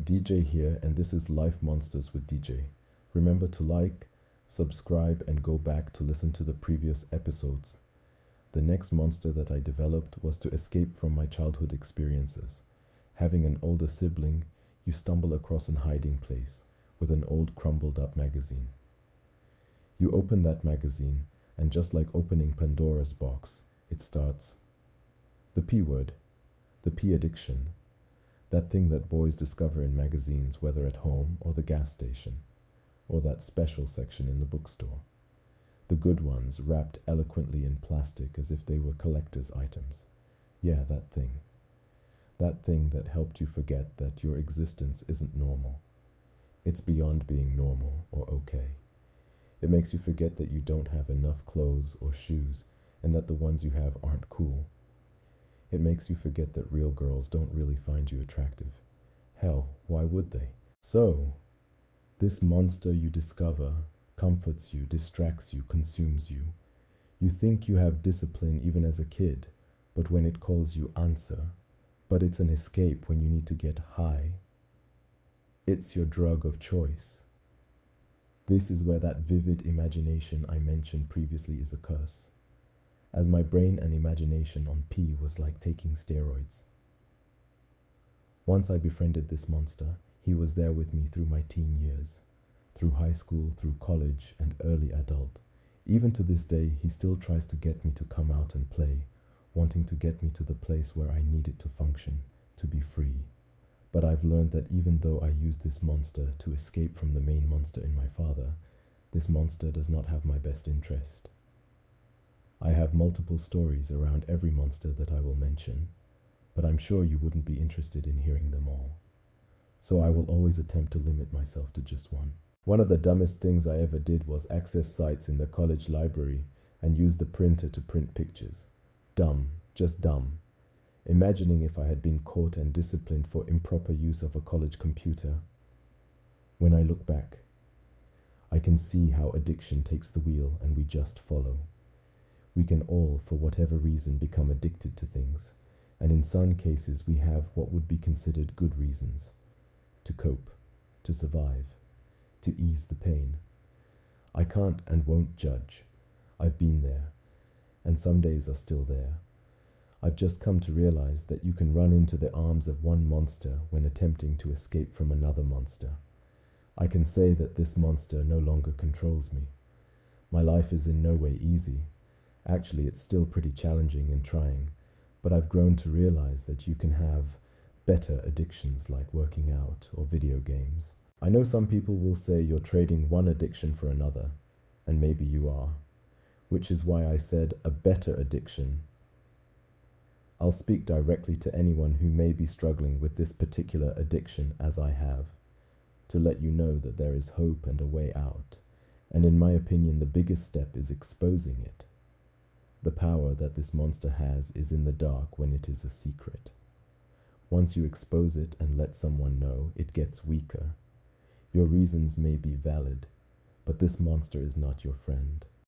DJ here, and this is Life Monsters with DJ. Remember to like, subscribe, and go back to listen to the previous episodes. The next monster that I developed was to escape from my childhood experiences. Having an older sibling, you stumble across an hiding place with an old crumbled up magazine. You open that magazine, and just like opening Pandora's box, it starts. The P word, the P addiction, that thing that boys discover in magazines, whether at home or the gas station, or that special section in the bookstore. The good ones wrapped eloquently in plastic as if they were collector's items. Yeah, that thing. That thing that helped you forget that your existence isn't normal. It's beyond being normal or okay. It makes you forget that you don't have enough clothes or shoes and that the ones you have aren't cool. It makes you forget that real girls don't really find you attractive. Hell, why would they? So, this monster you discover comforts you, distracts you, consumes you. You think you have discipline even as a kid, but when it calls you answer. But it's an escape when you need to get high. It's your drug of choice. This is where that vivid imagination I mentioned previously is a curse, as my brain and imagination on P was like taking steroids. Once I befriended this monster, he was there with me through my teen years, through high school, through college, and early adult. Even to this day, he still tries to get me to come out and play, wanting to get me to the place where I needed to function, to be free. But I've learned that even though I use this monster to escape from the main monster in my father, this monster does not have my best interest. I have multiple stories around every monster that I will mention, but I'm sure you wouldn't be interested in hearing them all. So I will always attempt to limit myself to just one. One of the dumbest things I ever did was access sites in the college library and use the printer to print pictures. Dumb, just dumb. Imagining if I had been caught and disciplined for improper use of a college computer. When I look back, I can see how addiction takes the wheel and we just follow. We can all, for whatever reason, become addicted to things, and in some cases we have what would be considered good reasons. To cope, to survive, to ease the pain. I can't and won't judge. I've been there, and some days are still there. I've just come to realize that you can run into the arms of one monster when attempting to escape from another monster. I can say that this monster no longer controls me. My life is in no way easy. Actually, it's still pretty challenging and trying, but I've grown to realize that you can have better addictions like working out or video games. I know some people will say you're trading one addiction for another, and maybe you are, which is why I said a better addiction. I'll speak directly to anyone who may be struggling with this particular addiction as I have, to let you know that there is hope and a way out, and in my opinion the biggest step is exposing it. The power that this monster has is in the dark when it is a secret. Once you expose it and let someone know, it gets weaker. Your reasons may be valid, but this monster is not your friend.